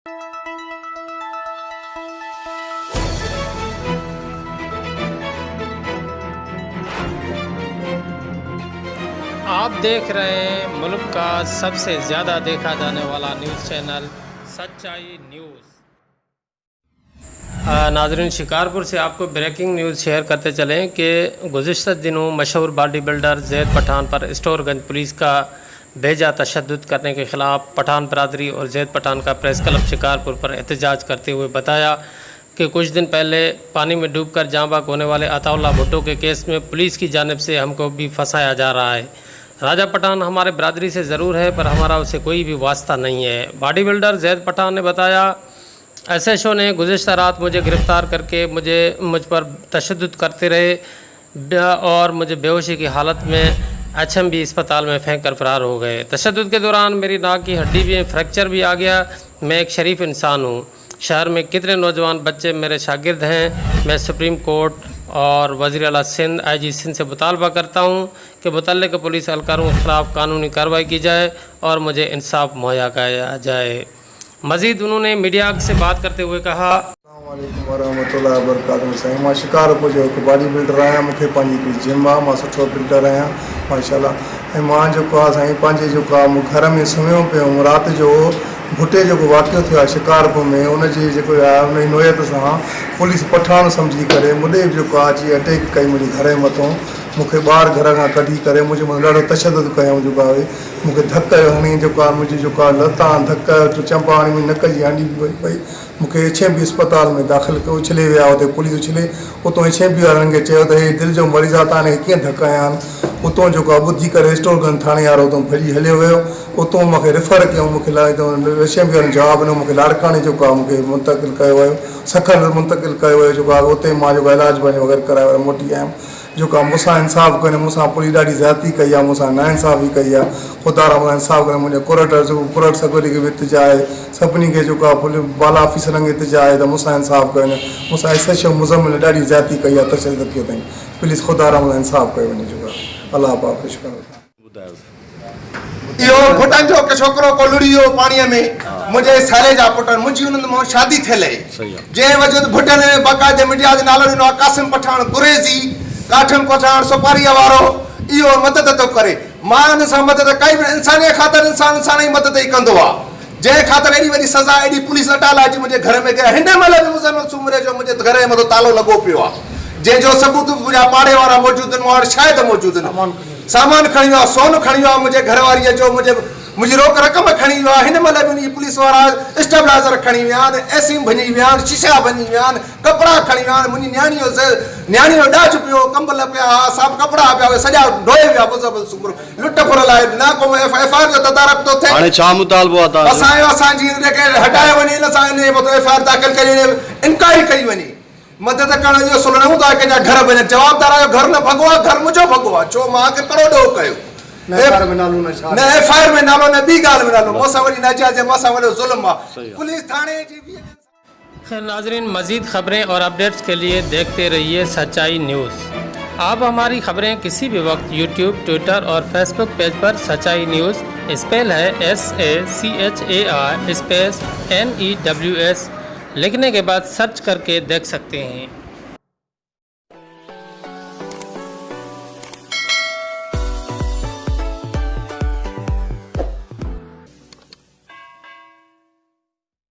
आप देख रहे हैं मुल्क का सबसे ज़्यादा देखा जाने वाला न्यूज़ चैनल सच्चाई न्यूज़। नाज़रीन, शिकारपुर से आपको ब्रेकिंग न्यूज़ शेयर करते चलें कि गुज़िश्ता दिनों मशहूर बॉडी बिल्डर जैद पठान पर स्टोरगंज पुलिस का बेजा तशद्दुद करने के ख़िलाफ़ पठान बरादरी और जैद पठान का प्रेस क्लब शिकारपुर पर एहतजाज करते हुए बताया कि कुछ दिन पहले पानी में डूबकर जाँ बाक होने वाले अताउल्लाह भुट्टो के केस में पुलिस की जानिब से हमको भी फंसाया जा रहा है। राजा पठान हमारे बरादरी से ज़रूर है, पर हमारा उससे कोई भी वास्ता नहीं है। बॉडी बिल्डर जैद पठान ने बताया, SHO ने गुज़िश्ता रात मुझे गिरफ़्तार करके मुझ पर तशद्दुद करते रहे और मुझे बेहोशी की हालत में HMB अस्पताल में फेंक कर फरार हो गए। तशद्दुद के दौरान मेरी नाक की हड्डी भी फ्रैक्चर भी आ गया। मैं एक शरीफ इंसान हूँ। शहर में कितने नौजवान बच्चे मेरे शागिर्द हैं। मैं सुप्रीम कोर्ट और वज़ीर आला सिंध IG सिंध से मुतालबा करता हूँ कि मुतल्लिक़ पुलिस एहलकारों के ख़िलाफ़ कानूनी कार्रवाई की जाए और मुझे इंसाफ मुहैया कराया जाए। मज़ीद उन्होंने मीडिया से बात करते हुए कहा, वरहमतुल्लाहि वबरकातुहू। साईं, मां शिकारपुर जो हिकु बॉडी बिल्डर आहियां। मूंखे पंहिंजी हिकिड़ी जिम आहे। मां सुठो बिल्डर आहियां माशाल्लाह। ऐं मां जेको आहे साईं पंहिंजे जेको आहे मूं घर में सुम्हियो पियो हुउमि। राति जो भुट्टे जेको वाक़ियो थियो आहे शिकारपुर में, उनजी जेको आहे उन नोयत सां पुलिस पठान सम्झी करे मुॾे जेको आहे अची अटैक कई मुंहिंजे घर जे मथां। मूंखे ॿाहिरि घर खां कढी करे मुंहिंजे मथां ॾाढो तशद्दुद कयूं। जेको आहे मूंखे धक हणी जेको आहे मुंहिंजी जेको आहे लतां धक चंपा हणी मुंहिंजी नक जी हंडी बि पई। मूंखे HMB अस्पताल में दाख़िल कयो। उछले विया हुते पुलिस उछले। उतां HMB वारनि खे चयो त हे दिलि जो मरीज़ आहे, तव्हां कीअं धक हया आहिनि। उतां जेको आहे ॿुधी करे स्टोरगंज थाणे वारो उतां भॼी हलियो वियो। उतां मूंखे रेफर कयूं। मूंखे HMB वारनि जवाबु ॾिनो। मूंखे लाड़काणे जेको आहे मूंखे मुंतक़िल कयो वियो, सखर मुंतक़िल कयो वियो। जेको आहे उते मां जेको इलाजु पंहिंजो वग़ैरह कराए मोटी आयुमि। जेको आहे मूंसां इंसाफ़ु कनि, मूंसां पुलिस ॾाढी ज़्यादती कई आहे, मूंसां नाइंसाफ़ी कई आहे। ख़ुदा रहा इंसाफ़ु कनि। मुंहिंजे कोर्ट सगोरी खे बि इतिजा आहे, सभिनी खे जेको आहे पुलिस बाला ऑफिसरनि खे इतिजा आहे त मूंसां इंसाफ़ु कनि। मूंसां SHO मुज़म्मिल ॾाढी ज़्यादती कई आहे, तशद्दुद कयो अथई। प्लीज़ ख़ुदा रहा इंसाफ़ु कयो वञे। जेको आहे अलाह पाक शुक्र। इहो पुटनि जो हिकु छोकिरो को लुड़ी वियो पाणीअ में, मुंहिंजे साले जा पुट, मुंहिंजी उन्हनि मां शादी थियल आहे। जंहिं वजह भुटनि बाक़ाइदे मीडिया जो नालो ॾिनो आहे कासिम पठान गुरेज़ी, काठन पठान सुपारीअ वारो। इहो मदद थो करे। मां हिन सां मदद कई बि इंसानियत ख़ातिर इंसान जी मदद ई कंदो आहे। जंहिं ख़ातिर एॾी वॾी सज़ा एॾी पुलिस अटाला अची मुंहिंजे घर में गया। हिन महिल बि मुज़मिल सूमरे जो मुंहिंजे घर जे मथां तालो लॻो पियो आहे, जंहिंजो सबूत मुंहिंजा पाड़े वारा मौजूदु आहिनि, मूं वटि शायदि मौजूदु आहिनि। सामान खणी वियो आहे, सोन खणी वियो आहे मुंहिंजे घरवारीअ जो, मुंहिंजी रोक रक़म खणी वियो आहे। हिन महिल बि उन पुलिस वारा स्टेबलाइज़र खणी विया आहिनि, एसिम भञी विया आहिनि, शीशा भञी विया आहिनि, कपिड़ा खणी विया आहिनि। मुंहिंजी न्याणीअ जो ॾाज पियो, कंबल पिया, सभु कपिड़ा पिया, सॼा ढोए विया। मुज़मिल सूमरो लुट फुर लाइ न को FIR जो तदारक थो थिए। हाणे छा मुतालबो आहे तव्हांजो? असांजी हटाए वञे, हिन सां हिन जे मथां FIR दाख़िल कई, इंक्वायरी कई वञे। मदद करण जो सुल न हूंदो आहे कंहिंजा घर वञे। जवाबदार आहियो, घर न भॻो आहे, घर मुंहिंजो भॻो आहे। छो मां करोड़ो कयो न FIR में नालो न ॿी ॻाल्हि में नालो। मूंसां वरी नाजाइज़, मूंसां वॾो ज़ुल्म आहे। पुलिस थाणे जी भी। खैर नाज़रीन, मज़ीद खबरें और अपडेट्स के लिए देखते रहिए सच्चाई न्यूज़। आप हमारी खबरें किसी भी वक्त YouTube, ट्विटर और फेसबुक पेज पर सच्चाई न्यूज़ स्पेल है SACHAI स्पेस NEWS लिखने के बाद सर्च करके देख सकते हैं।